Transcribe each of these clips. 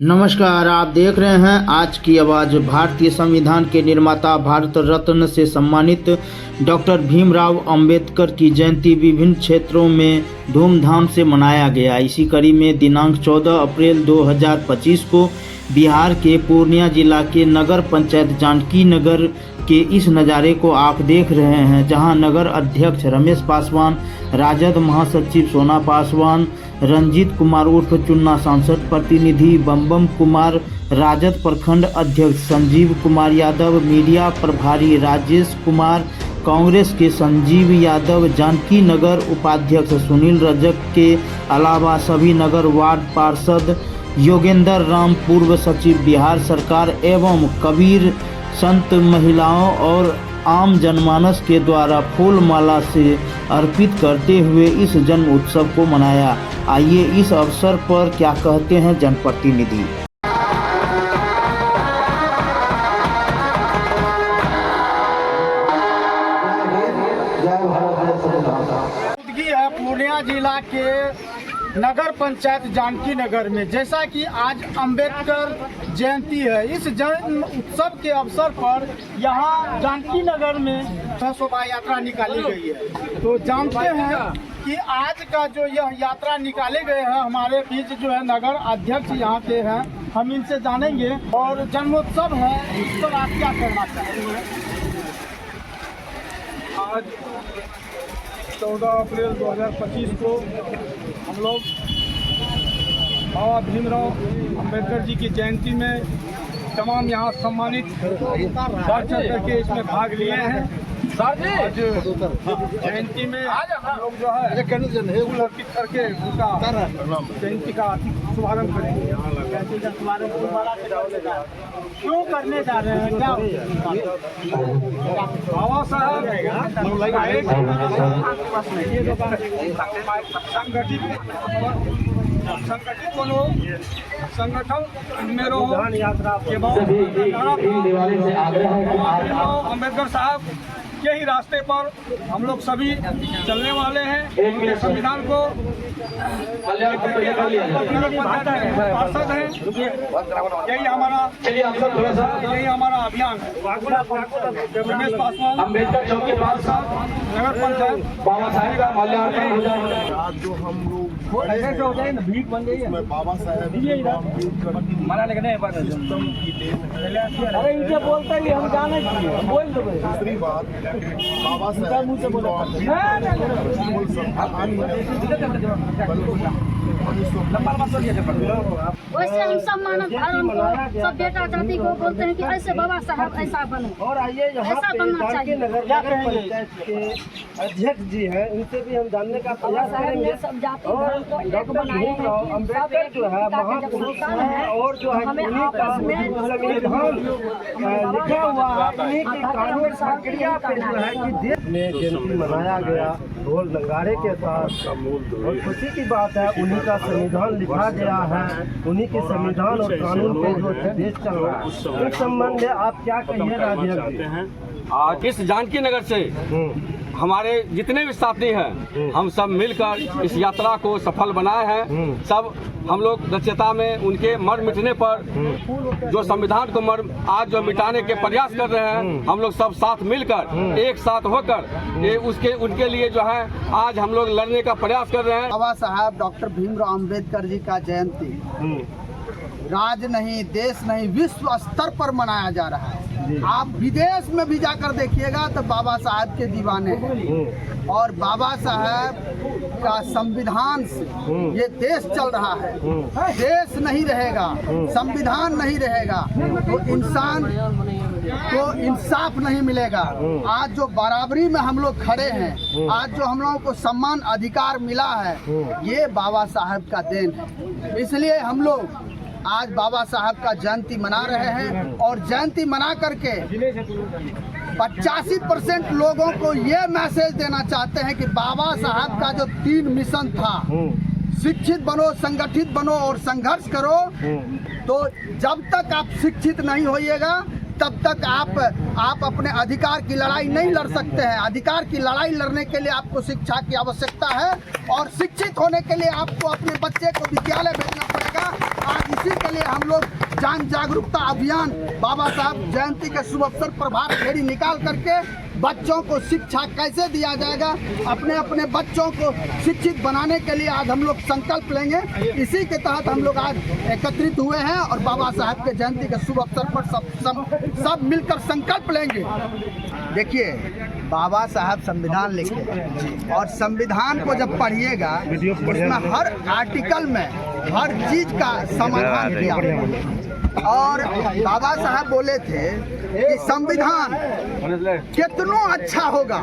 नमस्कार, आप देख रहे हैं आज की आवाज़। भारतीय संविधान के निर्माता भारत रत्न से सम्मानित डॉक्टर भीमराव अंबेडकर की जयंती विभिन्न क्षेत्रों में धूमधाम से मनाया गया। इसी कड़ी में दिनांक 14 अप्रैल 2025 को बिहार के पूर्णिया जिला के नगर पंचायत जानकी नगर के इस नज़ारे को आप देख रहे हैं, जहां नगर अध्यक्ष रमेश पासवान, राजद महासचिव सोना पासवान, रंजीत कुमार उर्फ चुन्ना सांसद प्रतिनिधि बम कुमार, राजद प्रखंड अध्यक्ष संजीव कुमार यादव, मीडिया प्रभारी राजेश कुमार, कांग्रेस के संजीव यादव, जानकी नगर उपाध्यक्ष सुनील रजक के अलावा सभी नगर वार्ड पार्षद, योगेंद्र राम पूर्व सचिव बिहार सरकार एवं कबीर संत, महिलाओं और आम जनमानस के द्वारा फूल माला से अर्पित करते हुए इस जन्म उत्सव को मनाया। आइए इस अवसर पर क्या कहते हैं जनप्रतिनिधि। पूर्णिया जिला के नगर पंचायत जानकी नगर में, जैसा कि आज अंबेडकर जयंती है, इस जन्म उत्सव के अवसर पर यहाँ जानकी नगर में शोभा यात्रा निकाली गई है। तो जानते हैं कि आज का जो यह यात्रा निकाले गए हैं, हमारे बीच जो है नगर अध्यक्ष यहाँ के हैं, हम इनसे जानेंगे। और जन्मोत्सव है, इस पर आप क्या कहना चाहेंगे? आज 14 अप्रैल 2025 को हम लोग बाबा भीमराव अंबेडकर जी की जयंती में तमाम यहाँ सम्मानित बढ़ चढ़ करके इसमें भाग लिए हैं। आज जयंती में हम लोग जो है फूल अर्पित करके उनका जयंती का शुभारंभ करेंगे। क्यों करने जा रहे हैं? क्या बाबा साहब संगठित बनो, संगठन में रहो के बाद अम्बेडकर साहब के ही रास्ते पर हम लोग सभी चलने वाले हैं। उनके संविधान को पार्षद हैं, यही हमारा अभियान है। रमेश पासवान अंबेडकर चौक के पास नगर पंचायत बाबा साहेब का माल्यार्पण हो जाएगा। आज जो हम लोग भीड़ बन गई है, बाबा साहेब मना लेने अरे इनसे बोलते ही हम जाने बोल दो। दूसरी बात, बाबा साहेब वैसे हम सब मानव धर्म को, सब बेटा जाति को बोलते हैं कि ऐसे बाबा साहब ऐसा बनो, और आइए यहाँ ऐसा पे बनना चाहिए। नगर पंचायत के अध्यक्ष जी हैं, उनसे भी हम जानने का प्रयास करेंगे। सब जाति और धर्म को एक डॉक्टर बनाए हैं भीमराव कि अंबेडकर जो है महापुरुष हैं, और जो है हमें उन्हीं का आपस में संविधान लिखा हुआ है, उन्हीं की कानून प्रक्रिया पे जो है कि देश में जयंती मनाया गया ढोल नगाड़े के साथ। और खुशी की बात है, उन्हीं का संविधान लिखा गया है, उन्हीं के संविधान और कानून पे जो देश चल रहा है। इस संबंध में आप क्या कहिएगा अध्यक्ष जी? आज इस जानकी नगर से हमारे जितने भी साथी हैं, हम सब मिलकर इस यात्रा को सफल बनाए हैं। सब हम लोग रचयिता में उनके मर मिटने पर जो संविधान को आज जो मिटाने के प्रयास कर रहे हैं, हम लोग सब साथ मिलकर एक साथ होकर ये उनके लिए जो है आज हम लोग लड़ने का प्रयास कर रहे हैं। बाबा साहब डॉक्टर भीमराव अंबेडकर जी का जयंती राज्य नहीं, देश नहीं, विश्व स्तर पर मनाया जा रहा है। आप विदेश में भी जाकर देखिएगा तो बाबा साहब के दीवाने हैं, और बाबा साहब का संविधान से ये देश चल रहा है। देश नहीं रहेगा, संविधान नहीं रहेगा तो इंसान को इंसाफ नहीं मिलेगा। आज जो बराबरी में हम लोग खड़े हैं, आज जो हम लोगों को सम्मान अधिकार मिला है, ये बाबा साहब का देन है। इसलिए हम लोग आज बाबा साहब का जयंती मना रहे हैं, और जयंती मना करके 85% लोगों को ये मैसेज देना चाहते हैं कि बाबा साहब का जो 3 मिशन था, शिक्षित बनो, संगठित बनो और संघर्ष करो, तो जब तक आप शिक्षित नहीं होइएगा तब तक आप अपने अधिकार की लड़ाई नहीं लड़ सकते हैं। अधिकार की लड़ाई लड़ने के लिए आपको शिक्षा की आवश्यकता है और शिक्षित होने के लिए आपको अपने बच्चे को विद्यालय भेजना पड़ेगा। आज इसी के लिए हम लोग जन जागरूकता अभियान बाबा साहब जयंती के शुभ अवसर पर भारत फेरी निकाल करके बच्चों को शिक्षा कैसे दिया जाएगा, अपने बच्चों को शिक्षित बनाने के लिए आज हम लोग संकल्प लेंगे। इसी के तहत हम लोग आज एकत्रित हुए हैं और बाबा साहब के जयंती के शुभ अवसर पर सब मिलकर संकल्प लेंगे। देखिए, बाबा साहब संविधान लिखे और संविधान को जब पढ़िएगा उसमें हर आर्टिकल में हर चीज का समाधान किया। और बाबा साहब बोले थे कि संविधान कितना अच्छा होगा,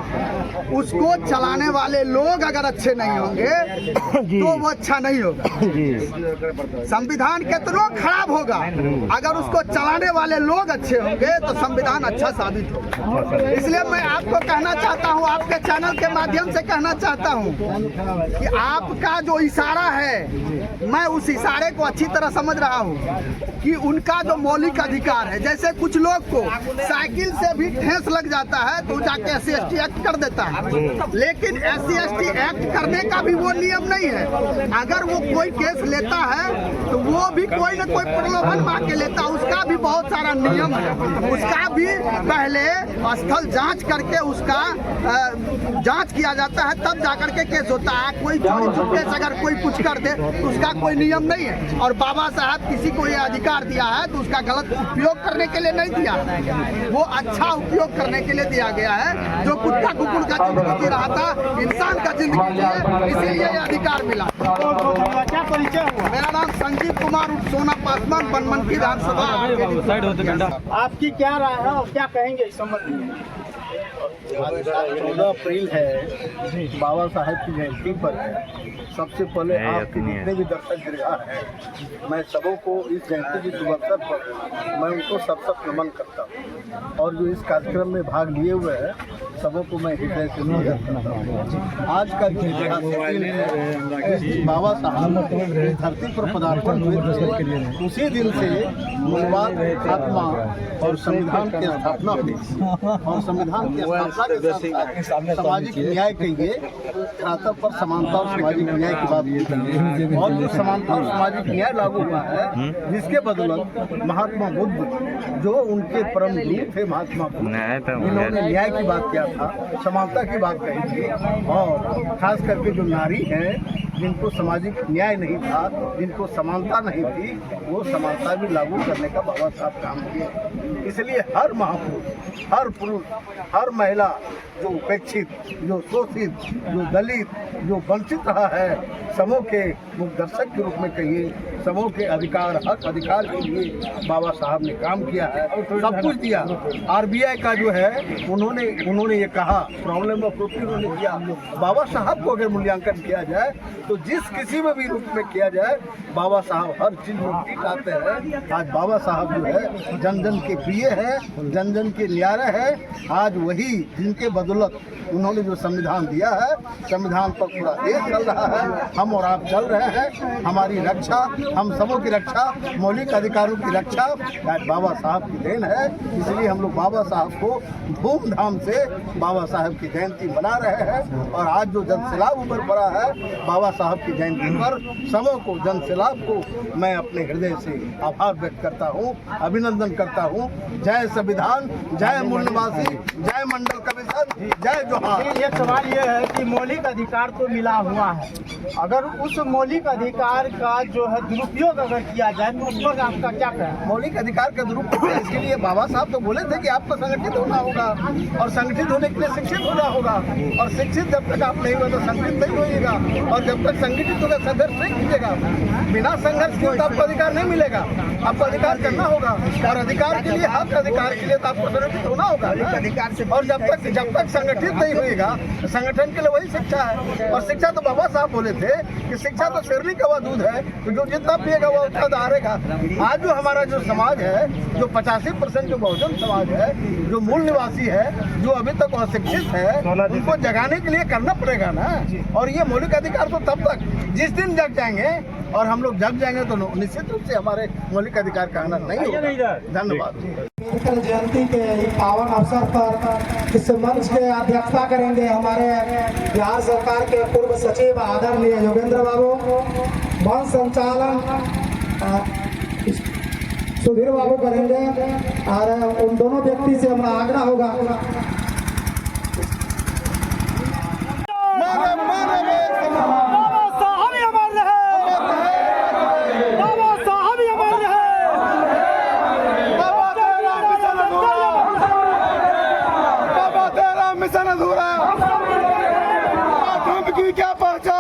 उसको चलाने वाले लोग अगर अच्छे नहीं होंगे तो वो अच्छा नहीं होगा। संविधान कितना खराब होगा, अगर उसको चलाने वाले लोग अच्छे होंगे तो संविधान अच्छा साबित होगा। इसलिए मैं आपको कहना चाहता हूँ, आपके चैनल के माध्यम से कहना चाहता हूँ कि आपका जो इशारा है, मैं उस इशारे को अच्छी तरह समझ रहा हूँ कि उनका जो मौलिक अधिकार है, जैसे कुछ लोग को साइकिल से भी ठेस लग जाता है तो जाके SC/ST एक्ट कर देता है, लेकिन SC/ST एक्ट करने का भी वो नियम नहीं है। अगर वो कोई केस लेता है तो वो भी कोई न कोई प्रलोभन मांग के लेता है, उसका भी बहुत सारा नियम है। उसका भी पहले स्थल जांच करके उसका जांच किया जाता है, तब जाकर के केस होता है। कोई चोरी चुपके से अगर कोई कुछ कर दे तो उसका कोई नियम नहीं है। और बाबा साहब किसी को ये अधिकार दिया है तो उसका गलत उपयोग करने के लिए नहीं दिया, वो अच्छा उपयोग करने के लिए दिया गया है। जो कुत्ता कुकुर का जिंदगी जी रहा था, इंसान का जिंदगी जिए, इसीलिए ये अधिकार मिला। क्या परिचय हुआ? मेरा नाम संजीव कुमार उर्फ सोना पासवान, बनमनखी विधानसभा। आपकी क्या राय है और क्या कहेंगे इस संबंध में? आज 14 अप्रैल है, बाबा साहेब की जयंती पर है। सबसे पहले आपके जितने भी दर्शक गृह हैं, मैं सबों को इस जयंती के शुभ अवसर पर मैं उनको सब नमन करता हूँ और जो इस कार्यक्रम में भाग लिए हुए हैं सबों को मैं हृदय से नमन करता हूँ। आज का जो दिन है, बाबा साहब इस धरती पर पदार्पण हुए थे, उसी दिन से मूलवाद आत्मा और संविधान की स्थापना हुई और संविधान की स्थापना के साथ सामाजिक न्याय के लिए धरातल पर समानता और सामाजिक न्याय की बात की और जो समानता और सामाजिक न्याय लागू हुआ है, जिसके बदौलत महात्मा बुद्ध जो उनके परम गुरु थे, महात्मा बुद्ध, इन्होंने न्याय की बात किया था, समानता की बात कही थी। और खास करके जो नारी है, जिनको सामाजिक न्याय नहीं था, जिनको समानता नहीं थी, वो समानता भी लागू करने का बाबा साहब काम किए। इसलिए हर महापुरुष, हर पुरुष, हर महिला जो उपेक्षित, जो शोषित, जो दलित, जो वंचित रहा है, समूह के मुखदर्शक के रूप में कहिए, समूह के अधिकार, हक अधिकार के लिए बाबा साहब ने काम किया है, सब कुछ दिया। RBI का जो है उन्होंने ये कहा, प्रॉब्लम ऑफ प्रूफ उन्होंने किया। बाबा साहब को अगर मूल्यांकन किया जाए तो जिस किसी में भी रूप में किया जाए, बाबा साहब हर चीज में ठीक आते हैं। आज बाबा साहब जो है जन जन के प्रिय है, जन जन के न्यारे है। आज वही जिनके बदौलत उन्होंने जो संविधान दिया है, संविधान पर पूरा देश चल रहा है, हम और आप चल रहे हैं। हमारी रक्षा, हम सबों की रक्षा, मौलिक अधिकारों की रक्षा आज बाबा साहब की देन है। इसलिए हम लोग बाबा साहब को धूमधाम से बाबा साहब की जयंती मना रहे हैं। और आज जो जनसैलाब ऊपर पड़ा है बाबा साहब की जयंती पर, सबों को, जनसैलाब को मैं अपने हृदय से आभार व्यक्त करता हूँ, अभिनंदन करता हूँ। जय संविधान, जय मूल्यवासी, जय मंडल कमीशन, जय जोहार। एक सवाल ये है कि मौलिक अधिकार तो मिला हुआ है, अगर उस मौलिक अधिकार का जो है दुरुपयोग अगर किया जाए तो उस पर आपका क्या कहना है? मौलिक अधिकार का दुरुपयोग, इसके लिए बाबा साहब तो बोले थे कि आपको संगठित होना होगा और संगठित होने के लिए शिक्षित होना होगा। और शिक्षित जब तक आप नहीं हुए तो संगठित नहीं होइएगा, और जब तक संगठित होगा संघर्ष नहीं कीजिएगा। बिना संघर्ष के तो आपको अधिकार नहीं मिलेगा, आपको अधिकार करना होगा। और अधिकार के लिए, हक अधिकार के लिए तो आपको संगठित होना होगा अधिकार से। और जब तक संगठित नहीं होएगा, संगठन के लिए वही शिक्षा है। और शिक्षा तो बाबा साहब बोले थे कि शिक्षा तो शेरनी का दूध है, तो जो जितना तब पिएगा वो औषध हारेगा। आज जो हमारा जो समाज है, जो 85% जो बहुजन समाज है, जो मूल निवासी है, जो अभी तक अशिक्षित है, उनको जगाने के लिए करना पड़ेगा ना। और ये मौलिक अधिकार तो तब तक जिस दिन जग जाएंगे, और हम लोग जग जाएंगे तो निश्चित रूप से हमारे मौलिक अधिकार का आनंद नहीं होगा। धन्यवाद। अम्बेडकर जयंती के पावन अवसर पर इस मंच के अध्यक्षता करेंगे हमारे बिहार सरकार के पूर्व सचिव आदरणीय योगेंद्र बाबू। मंच संचालन सुधीर बाबू करेंगे और उन दोनों व्यक्ति से हमारा आग्रह होगा मिशन अधूरा, की क्या पहचान।